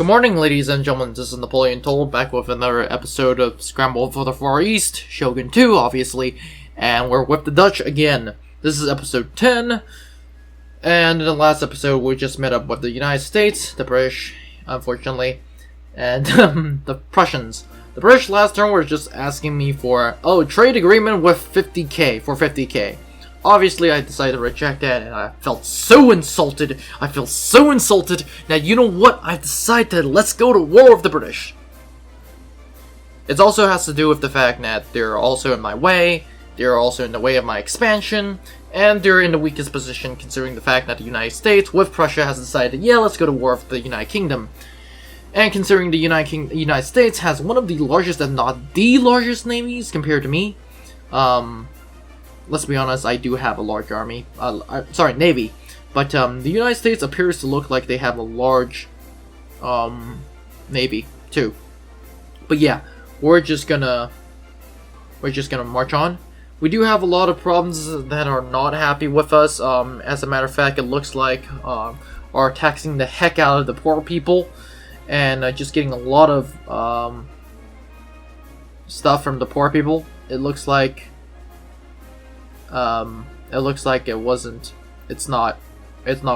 Good morning, ladies and gentlemen. This is Napoleon Toll, back with another episode of Scramble for the Far East, Shogun 2, obviously, and we're with the Dutch again. This is episode 10, and in the last episode we just met up with the United States, the British, unfortunately, and the Prussians. The British last turn were just asking me for, trade agreement with 50k. Obviously, I decided to reject that, and I felt so insulted. I feel so insulted that, you know what? I decided, let's go to war with the British. It also has to do with the fact that they're also in my way, they're also in the way of my expansion, and they're in the weakest position considering the fact that the United States, with Prussia, has decided, yeah, let's go to war with the United Kingdom. And considering the United States has one of the largest, if not the largest navies compared to me, let's be honest, I do have a large army, navy, but the United States appears to look like they have a large navy too. But yeah, we're just gonna march on. We do have a lot of problems that are not happy with us. As a matter of fact, it looks like are taxing the heck out of the poor people, and just getting a lot of stuff from the poor people. It looks like it's not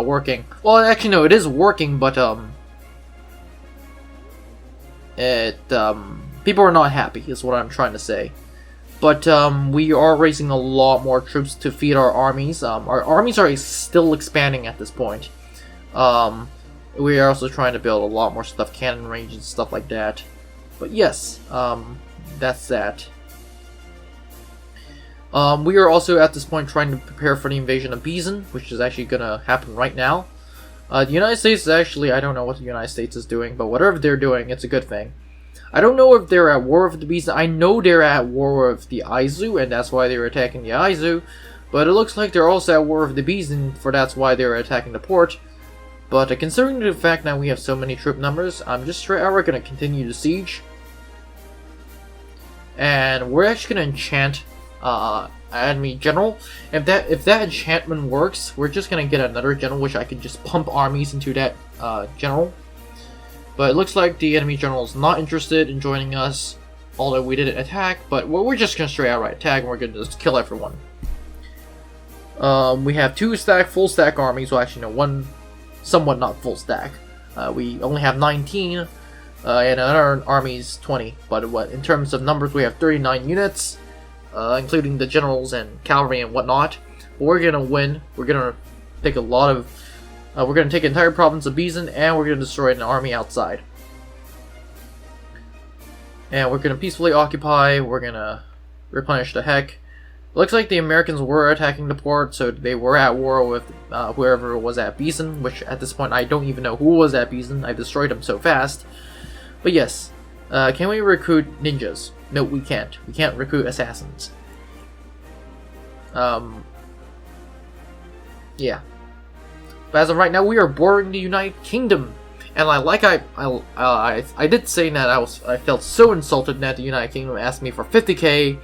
working. Well, actually no, it is working, but people are not happy is what I'm trying to say. But we are raising a lot more troops to feed our armies. Our armies are still expanding at this point. We are also trying to build a lot more stuff, cannon range and stuff like that. But yes, that's that. We are also at this point trying to prepare for the invasion of Bison, which is actually going to happen right now. The United States is actually, I don't know what the United States is doing, but whatever they're doing, it's a good thing. I don't know if they're at war with the Bison. I know they're at war with the Aizu, and that's why they're attacking the Aizu. But it looks like they're also at war with the Bison, for that's why they're attacking the port. But considering the fact that we have so many troop numbers, I'm just straight out going to continue the siege. And we're actually going to enchant enemy general. If that enchantment works, we're just gonna get another general, which I can just pump armies into that general. But it looks like the enemy general is not interested in joining us, although we didn't attack. But we're just gonna straight outright attack, and we're gonna just kill everyone. We have two full stack armies. Well, actually no, one somewhat not full stack. We only have 19, and another army's 20. But in terms of numbers, we have 39 units. Including the generals and cavalry and whatnot. But we're gonna win. We're gonna take a lot of. We're gonna take the entire province of Bison, and we're gonna destroy an army outside. And we're gonna peacefully occupy. We're gonna replenish the heck. Looks like the Americans were attacking the port, so they were at war with whoever was at Bison. Which at this point I don't even know who was at Bison. I destroyed them so fast. But yes, can we recruit ninjas? No, we can't. We can't recruit assassins. Yeah. But as of right now, we are bordering the United Kingdom, and I did say that I felt so insulted that the United Kingdom asked me for 50k,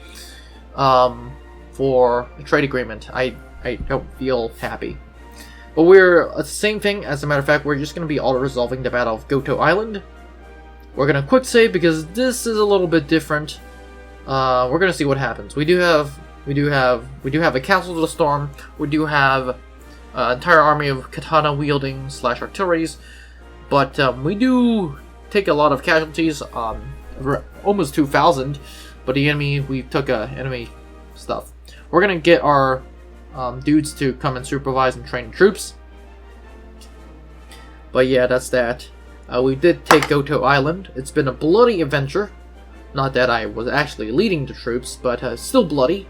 for a trade agreement. I don't feel happy. But we're the same thing. As a matter of fact, we're just going to be auto-resolving the Battle of Goto Island. We're gonna quick save because this is a little bit different. We're gonna see what happens. We do have a Castle of the Storm. We do have an entire army of katana wielding / artilleries, but we do take a lot of casualties. Almost 2,000. But the enemy, we took enemy stuff. We're gonna get our dudes to come and supervise and train troops. But yeah, that's that. We did take Goto Island. It's been a bloody adventure. Not that I was actually leading the troops, but still bloody.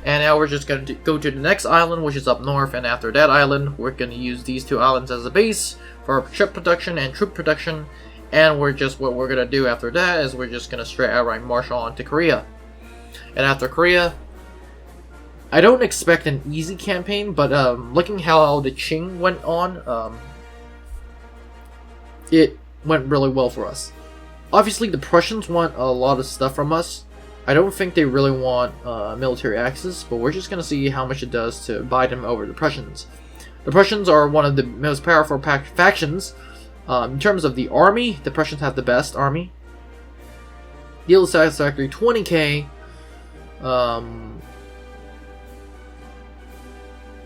And now we're just going to go to the next island, which is up north. And after that island, we're going to use these two islands as a base for our ship production and troop production. And what we're going to do after that is we're just going to straight outright march on to Korea. And after Korea, I don't expect an easy campaign, but looking how the Qing went on, it went really well for us. Obviously, the Prussians want a lot of stuff from us. I don't think they really want military access, but we're just going to see how much it does to buy them over the Prussians. The Prussians are one of the most powerful factions In terms of the army, the Prussians have the best army. Yield satisfactory 20k.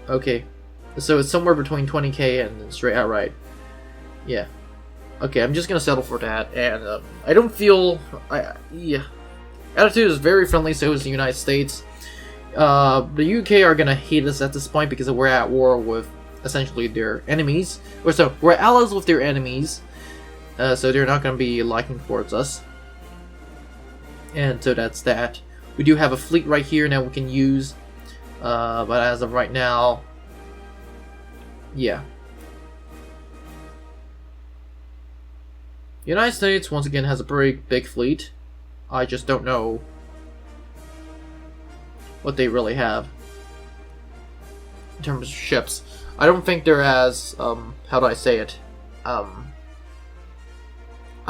Okay, so it's somewhere between 20k and straight outright. Yeah. Okay, I'm just gonna settle for that, and I don't feel... yeah. Attitude is very friendly, so is the United States. The UK are gonna hate us at this point because we're at war with essentially their enemies. Or so, we're allies with their enemies, so they're not gonna be liking towards us. And so that's that. We do have a fleet right here that we can use, but as of right now, yeah. The United States, once again, has a pretty big fleet. I just don't know what they really have in terms of ships. I don't think they're as, how do I say it? I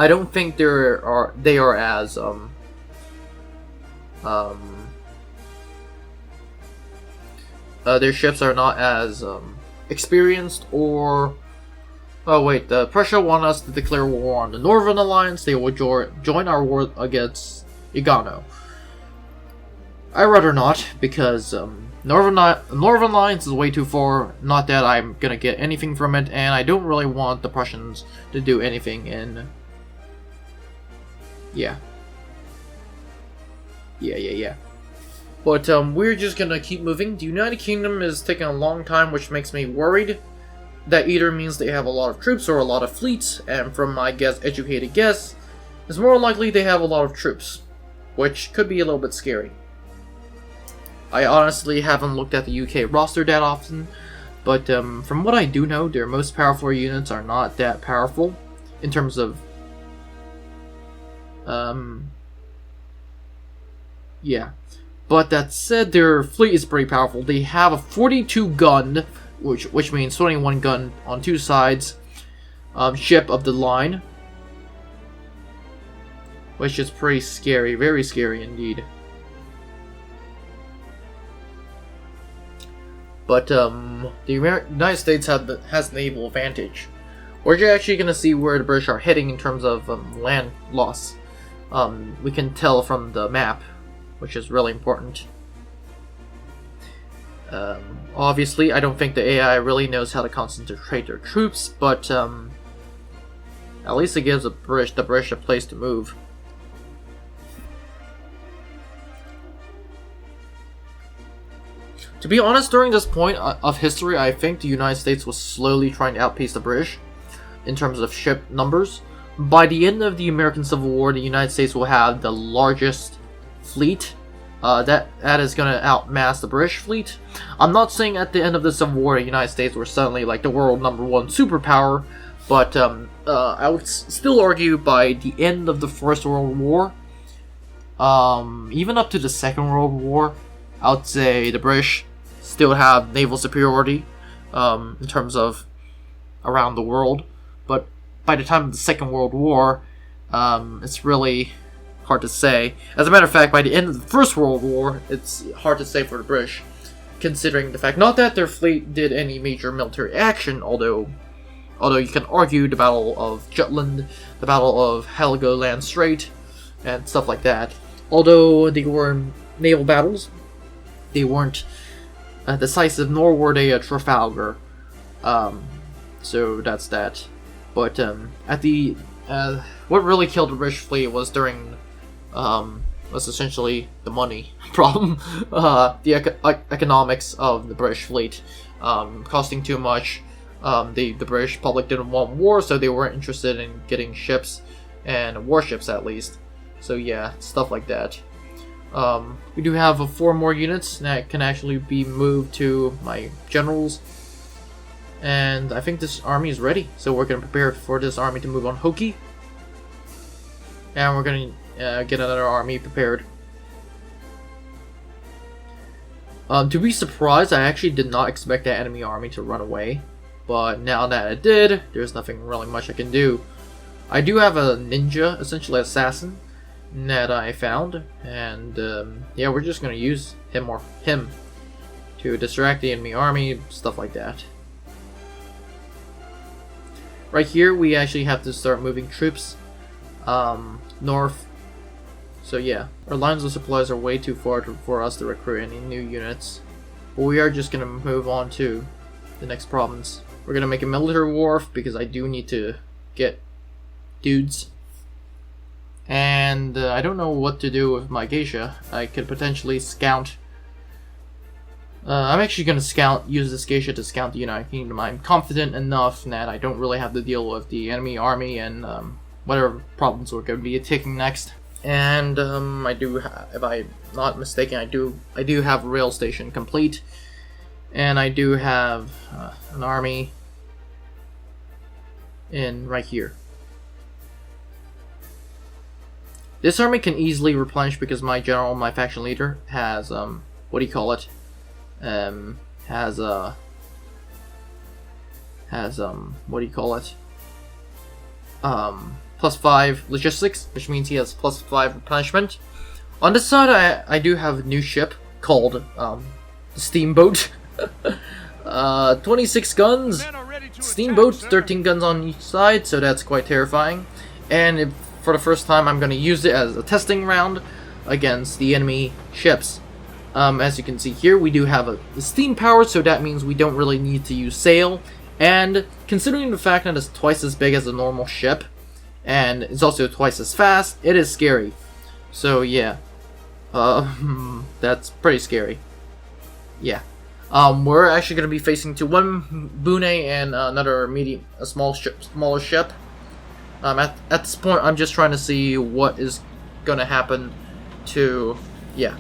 don't think they are as, their ships are not as, experienced or... Oh wait, Prussia want us to declare war on the Northern Alliance. They will join our war against Igano. I'd rather not, because Northern Alliance is way too far. Not that I'm gonna get anything from it, and I don't really want the Prussians to do anything in... Yeah. Yeah. But we're just gonna keep moving. The United Kingdom is taking a long time, which makes me worried. That either means they have a lot of troops or a lot of fleets, and from my educated guess, it's more likely they have a lot of troops, which could be a little bit scary. I honestly haven't looked at the UK roster that often, but from what I do know, their most powerful units are not that powerful in terms of yeah. But that said, their fleet is pretty powerful. They have a 42 gun, which means 21 gun on two sides, ship of the line, which is pretty scary, very scary indeed. But the United States has naval advantage. We're actually going to see where the British are heading in terms of land loss. We can tell from the map, which is really important. Obviously, I don't think the AI really knows how to concentrate their troops, but at least it gives the British a place to move. To be honest, during this point of history, I think the United States was slowly trying to outpace the British in terms of ship numbers. By the end of the American Civil War, the United States will have the largest fleet. That is going to outmass the British fleet. I'm not saying at the end of the Civil War the United States were suddenly like the world #1 superpower, but I would still argue by the end of the First World War, even up to the Second World War, I would say the British still have naval superiority in terms of around the world. But by the time of the Second World War, it's really hard to say. As a matter of fact, by the end of the First World War, it's hard to say for the British, considering the fact not that their fleet did any major military action, although you can argue the Battle of Jutland, the Battle of Heligoland Strait, and stuff like that. Although they were naval battles, they weren't decisive, nor were they a Trafalgar. So that's that. But at the what really killed the British fleet was was essentially the money problem, the economics of the British fleet costing too much. The British public didn't want war, so they weren't interested in getting ships and warships at least. So yeah, stuff like that. We do have 4 more units that can actually be moved to my generals. And I think this army is ready, so we're going to prepare for this army to move on Hoki. And we're going to get another army prepared. To be surprised, I actually did not expect that enemy army to run away. But now that it did, there's nothing really much I can do. I do have a ninja, essentially assassin, that I found. And yeah, we're just going to use him to distract the enemy army, stuff like that. right here we actually have to start moving troops north. So yeah, our lines of supplies are way too far for us to recruit any new units. But we are just gonna move on to the next province. We're gonna make a military wharf because I do need to get dudes. And I don't know what to do with my geisha. I could potentially scout. I'm actually going to use this geisha to scout the United Kingdom. I'm confident enough that I don't really have to deal with the enemy army and whatever problems we're going to be taking next. And I do, if I'm not mistaken, I do have a rail station complete, and I do have an army in right here. This army can easily replenish because my general, my faction leader, has what do you call it? Has what do you call it? +5 logistics, which means he has +5 replenishment. On this side, I do have a new ship called the Steamboat. 26 guns, Steamboat, 13 guns on each side, so that's quite terrifying. And for the first time, I'm going to use it as a testing round against the enemy ships. As you can see here, we do have a steam power, so that means we don't really need to use sail. And considering the fact that it's twice as big as a normal ship, and it's also twice as fast, it is scary. So yeah, that's pretty scary. Yeah. We're actually going to be facing to one Bune and another smaller ship. At this point, I'm just trying to see what is going to happen to, yeah.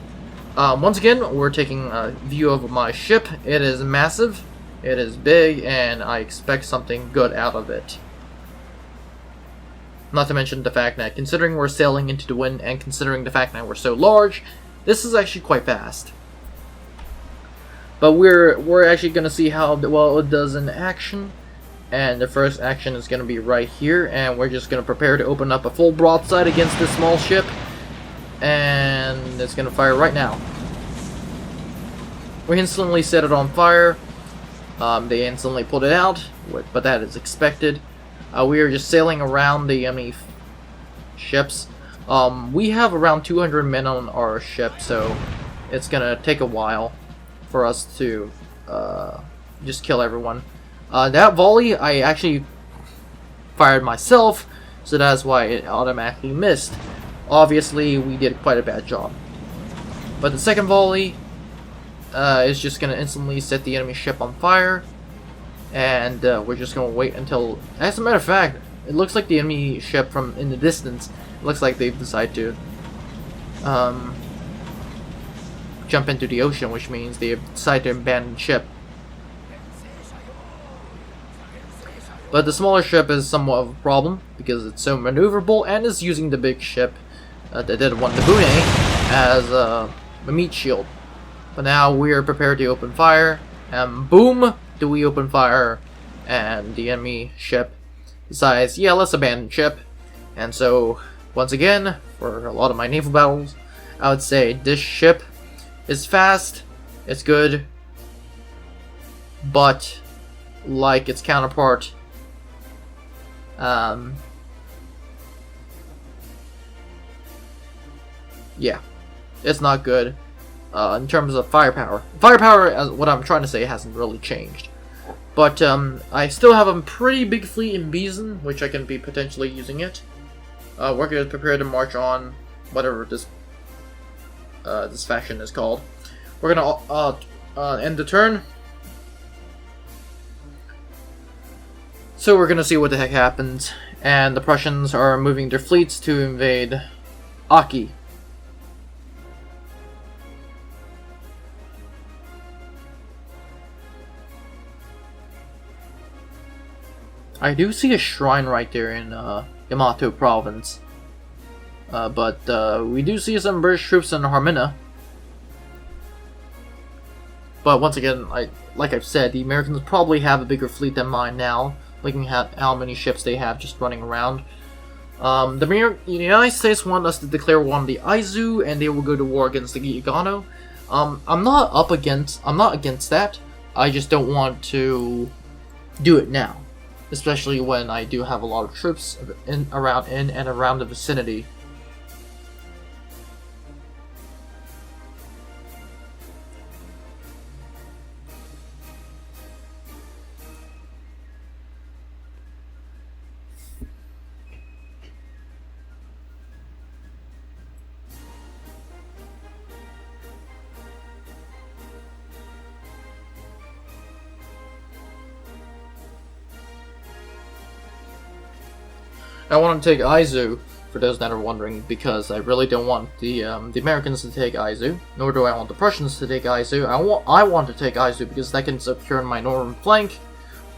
Once again, we're taking a view of my ship. It is massive, it is big, and I expect something good out of it. Not to mention the fact that, considering we're sailing into the wind, and considering the fact that we're so large, this is actually quite fast. But we're actually going to see how well it does in action. And the first action is going to be right here, and we're just going to prepare to open up a full broadside against this small ship. And it's going to fire right now. We instantly set it on fire. They instantly pulled it out, but that is expected. We are just sailing around the enemy ships. We have around 200 men on our ship, so it's going to take a while for us to just kill everyone. That volley I actually fired myself, so that's why it automatically missed. Obviously, we did quite a bad job. But the second volley is just going to instantly set the enemy ship on fire. And we're just going to wait until... As a matter of fact, it looks like the enemy ship from in the distance, it looks like they've decided to jump into the ocean, which means they've decided to abandon ship. But the smaller ship is somewhat of a problem because it's so maneuverable and is using the big ship that did one the Bune as a meat shield. But now we are prepared to open fire, and boom, do we open fire, and the enemy ship decides, yeah, let's abandon ship. And so, once again, for a lot of my naval battles, I would say this ship is fast, it's good, but like its counterpart, yeah, it's not good in terms of firepower. Firepower, what I'm trying to say, hasn't really changed. But I still have a pretty big fleet in Bison, which I can be potentially using it. We're going to prepare to march on whatever this faction is called. We're going to end the turn. So we're going to see what the heck happens. And the Prussians are moving their fleets to invade Aki. I do see a shrine right there in Yamato province. But we do see some British troops in Harmina. But once again, like I've said, the Americans probably have a bigger fleet than mine now, looking at how many ships they have just running around. The United States want us to declare war on the Aizu, and they will go to war against the Yagano. I'm not against that. I just don't want to do it now. especially when I do have a lot of troops in and around the vicinity. I want to take Aizu, for those that are wondering, because I really don't want the Americans to take Aizu, nor do I want the Prussians to take Aizu. I want to take Aizu because that can secure my northern flank,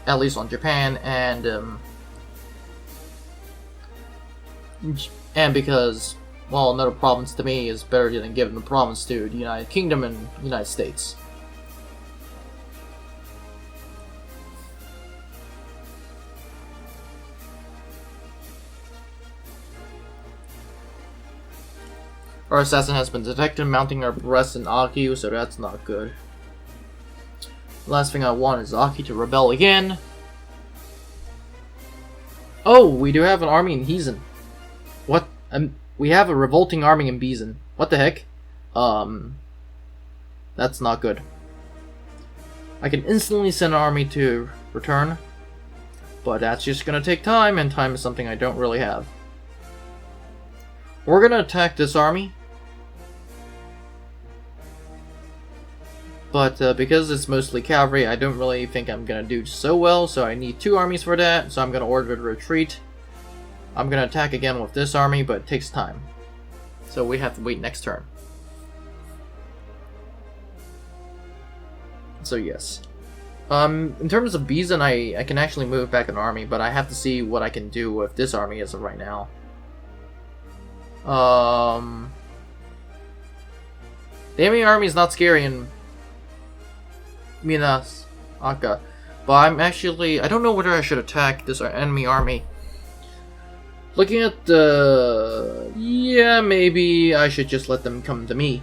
at least on Japan, and because, well, another province to me is better than giving a province to the United Kingdom and United States. Our assassin has been detected mounting our breast in Aki, so that's not good. The last thing I want is Aki to rebel again. Oh, we do have an army in Heisen. What? We have a revolting army in Bizen. What the heck? That's not good. I can instantly send an army to return, but that's just gonna take time, and time is something I don't really have. We're gonna attack this army, but because it's mostly cavalry, I don't really think I'm gonna do so well, so I need 2 armies for that, so I'm gonna order the retreat. I'm gonna attack again with this army, but it takes time, so we have to wait next turn. So yes. In terms of Bizen, I can actually move back an army, but I have to see what I can do with this army as of right now. The enemy army is not scary in Minas Aka, but I don't know whether I should attack this enemy army. Looking at yeah, maybe I should just let them come to me,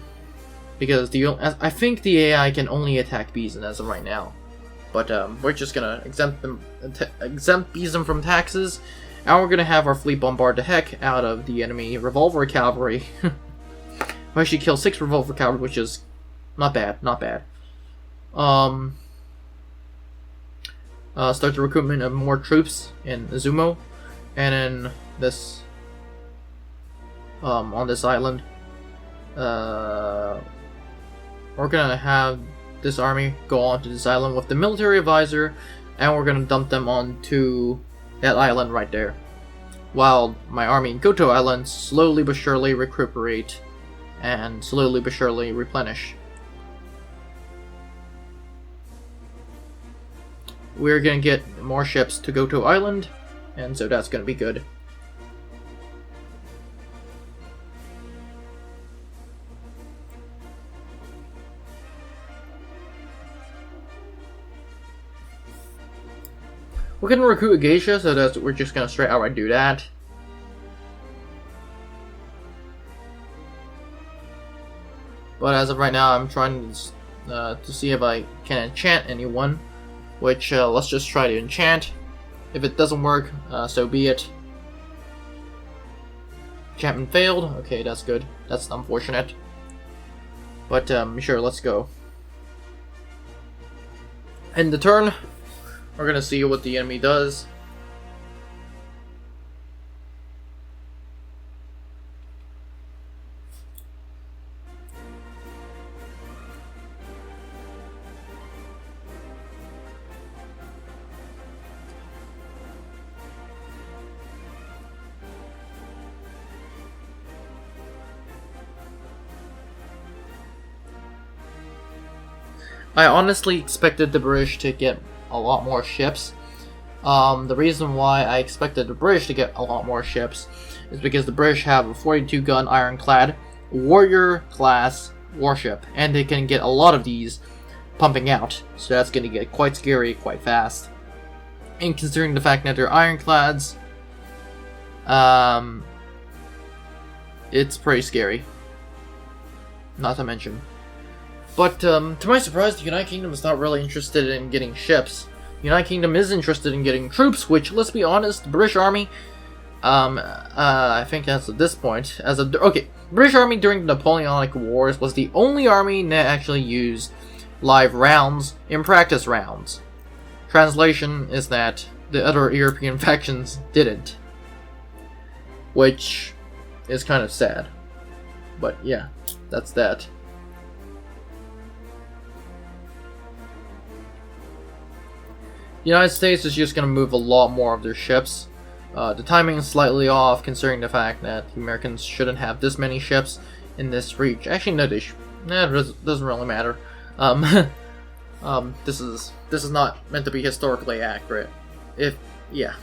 because I think the AI can only attack Bizen as of right now. But we're just gonna exempt Bizen from taxes. And we're gonna have our fleet bombard the heck out of the enemy revolver cavalry. We actually kill 6 revolver cavalry, which is not bad, not bad. Start the recruitment of more troops in Izumo, and in this, on this island. We're gonna have this army go onto this island with the military advisor, and we're gonna dump them onto that island right there, while my army in Goto Island slowly but surely recuperate and slowly but surely replenish. We're gonna get more ships to Goto Island, and so that's gonna be good. We're gonna recruit a geisha, so we're just gonna straight outright do that. But as of right now, I'm trying to see if I can enchant anyone, which let's just try to enchant. If it doesn't work, so be it. Enchantment failed. Okay, that's good. That's unfortunate. But sure, let's go. End the turn. We're gonna see what the enemy does. I honestly expected the British to get a lot more ships. The reason why I expected the British to get a lot more ships is because the British have a 42-gun ironclad warrior class warship, and they can get a lot of these pumping out, so that's going to get quite scary quite fast. And considering the fact that they're ironclads, it's pretty scary, not to mention. But to my surprise, the United Kingdom is not really interested in getting ships. United Kingdom is interested in getting troops, which, let's be honest, the British Army, I think as of this point, British Army during the Napoleonic Wars was the only army that actually used live rounds in practice rounds. Translation is that the other European factions didn't, which is kind of sad. But yeah, that's that. The United States is just going to move a lot more of their ships. The timing is slightly off, considering the fact that the Americans shouldn't have this many ships in this reach. Actually, no, it doesn't really matter. This is not meant to be historically accurate. Yeah.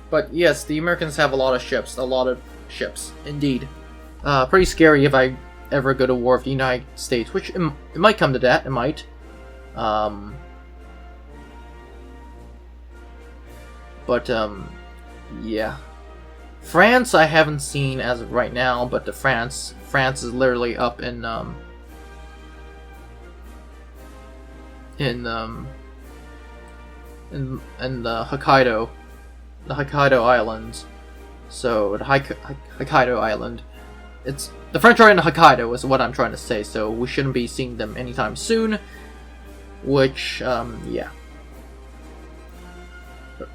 But yes, the Americans have a lot of ships, indeed. Pretty scary if I ever go to war with the United States, which it might come to that, it might. Yeah. France I haven't seen as of right now, but France is literally up in the Hokkaido Islands. So the Hokkaido Island. The French are in Hokkaido is what I'm trying to say, so we shouldn't be seeing them anytime soon. Which, yeah.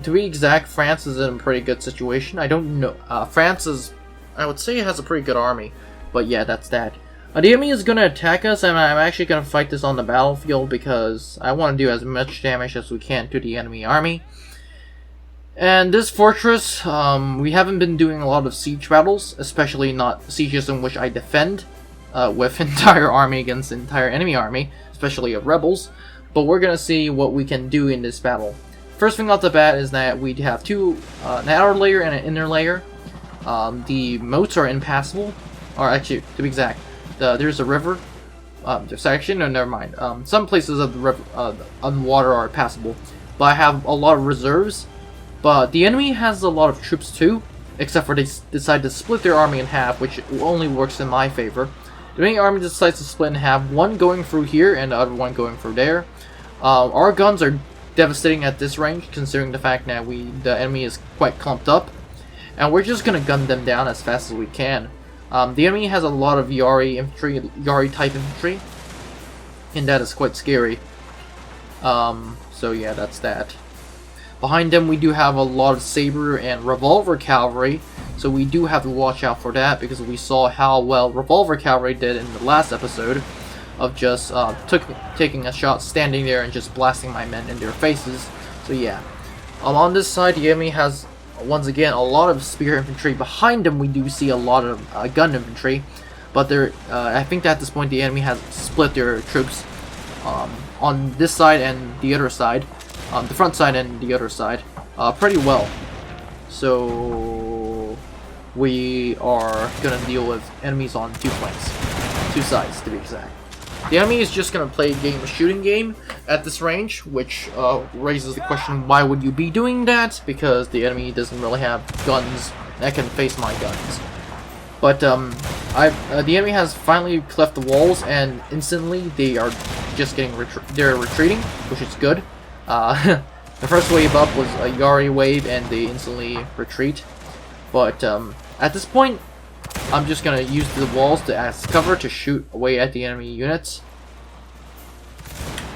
To be exact, France is in a pretty good situation. I don't know. France is, I would say, has a pretty good army. But yeah, that's that. The enemy is going to attack us, and I'm actually going to fight this on the battlefield because I want to do as much damage as we can to the enemy army. And this fortress, we haven't been doing a lot of siege battles, especially not sieges in which I defend with entire army against entire enemy army, especially of rebels. But we're going to see what we can do in this battle. First thing off the bat is that we have an outer layer and an inner layer. The moats are impassable, or actually, to be exact, there's a river. No, never mind. Some places of the river, on the water are passable, but I have a lot of reserves. But the enemy has a lot of troops too, except for they decide to split their army in half, which only works in my favor. The enemy army decides to split in half, one going through here and the other one going through there. Our guns are devastating at this range, considering the fact that the enemy is quite clumped up, and we're just gonna gun them down as fast as we can. The enemy has a lot of Yari type infantry, and that is quite scary. So yeah, that's that. Behind them we do have a lot of saber and revolver cavalry, so we do have to watch out for that because we saw how well revolver cavalry did in the last episode of just taking a shot, standing there and just blasting my men in their faces. So yeah. On this side, the enemy has, once again, a lot of spear infantry. Behind them, we do see a lot of gun infantry. But I think that at this point, the enemy has split their troops on this side and the other side. The front side and the other side. Pretty well. So we are going to deal with enemies on two flanks. Two sides, to be exact. The enemy is just going to play a shooting game at this range, which raises the question, why would you be doing that? Because the enemy doesn't really have guns that can face my guns. But the enemy has finally cleft the walls, and instantly they are just they're retreating, which is good. The first wave up was a Yari wave, and they instantly retreat. But at this point, I'm just gonna use the walls as cover to shoot away at the enemy units.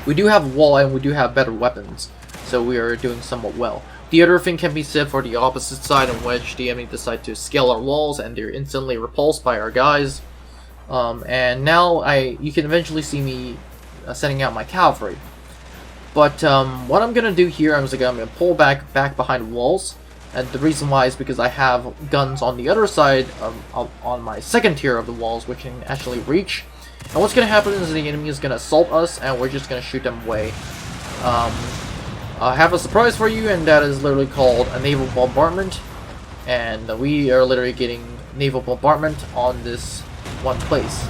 We do have a wall and we do have better weapons, so we are doing somewhat well. The other thing can be said for the opposite side, in which the enemy decide to scale our walls and they're instantly repulsed by our guys. And now you can eventually see me sending out my cavalry. But what I'm gonna do here is I'm gonna pull back behind walls. And the reason why is because I have guns on the other side on my second tier of the walls, which can actually reach. And what's going to happen is the enemy is going to assault us, and we're just going to shoot them away. I have a surprise for you, and that is literally called a naval bombardment. And we are literally getting naval bombardment on this one place.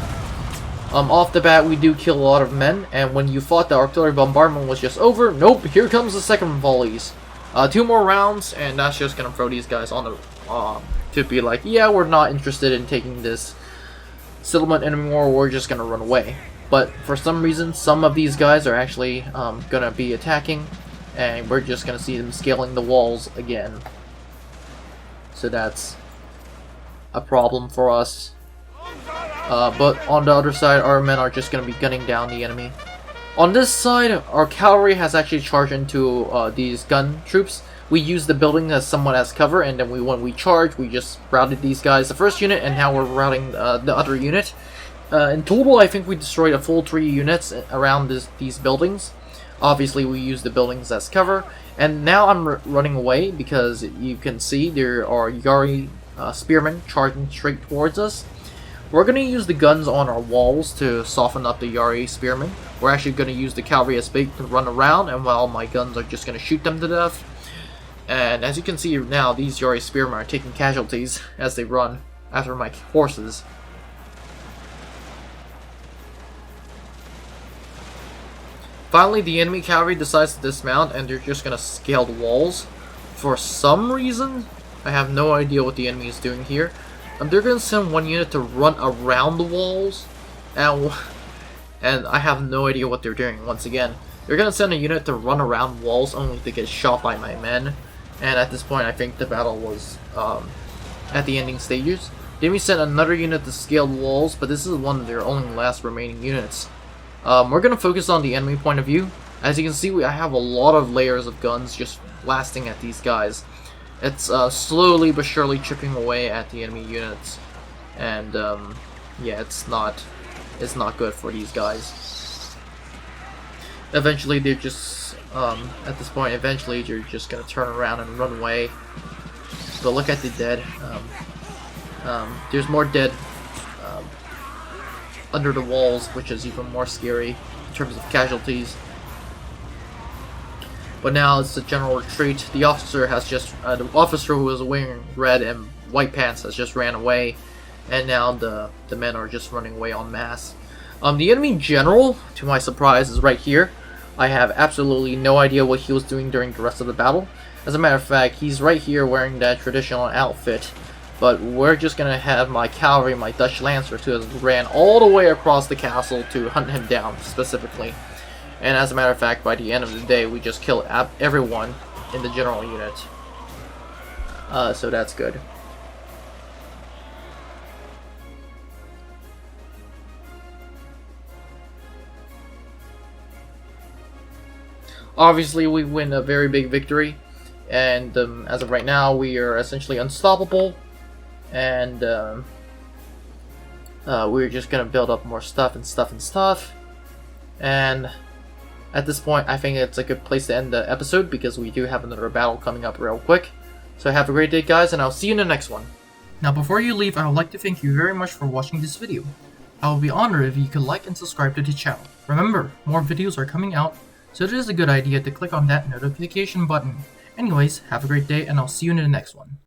Off the bat, we do kill a lot of men, and when you thought the artillery bombardment was just over, nope, here comes the second volleys. 2 more rounds, and that's just gonna throw these guys on the to be like, yeah, we're not interested in taking this settlement anymore. We're just gonna run away. But for some reason, some of these guys are actually gonna be attacking. and we're just gonna see them scaling the walls again. So that's a problem for us. But on the other side, our men are just gonna be gunning down the enemy. On this side, our cavalry has actually charged into these gun troops. We use the building as somewhat as cover, and then when we charge, we just routed these guys, the first unit, and now we're routing the other unit. In total, I think we destroyed a full 3 units around these buildings. Obviously, we use the buildings as cover, and now I'm running away because you can see there are Yari spearmen charging straight towards us. We're going to use the guns on our walls to soften up the Yari spearmen. We're actually going to use the cavalry as bait to run around, and while my guns are just going to shoot them to death. And as you can see now, these Yari spearmen are taking casualties as they run after my horses. Finally, the enemy cavalry decides to dismount, and they're just going to scale the walls. For some reason, I have no idea what the enemy is doing here. They're going to send one unit to run around the walls, and I have no idea what they're doing once again. They're going to send a unit to run around walls only to get shot by my men, and at this point I think the battle was at the ending stages. Then we sent another unit to scale the walls, but this is one of their only last remaining units. We're going to focus on the enemy point of view. As you can see, I have a lot of layers of guns just blasting at these guys. It's slowly but surely chipping away at the enemy units, and yeah, it's not good for these guys. Eventually, they're just at this point. Eventually, they're just gonna turn around and run away. But look at the dead. There's more dead under the walls, which is even more scary in terms of casualties. But now it's the general retreat. The officer has just the officer who was wearing red and white pants has just ran away, and now the men are just running away en masse. The enemy general, to my surprise, is right here. I have absolutely no idea what he was doing during the rest of the battle. As a matter of fact, he's right here wearing that traditional outfit. But we're just gonna have my cavalry, my Dutch lancers, who has ran all the way across the castle to hunt him down specifically. And as a matter of fact, by the end of the day, we just killed everyone in the general unit. So that's good. Obviously, we win a very big victory, and as of right now, we are essentially unstoppable. And we're just gonna build up more stuff. And at this point, I think it's a good place to end the episode because we do have another battle coming up real quick. So have a great day, guys, and I'll see you in the next one. Now, before you leave, I would like to thank you very much for watching this video. I would be honored if you could like and subscribe to the channel. Remember, more videos are coming out, so it is a good idea to click on that notification button. Anyways, have a great day, and I'll see you in the next one.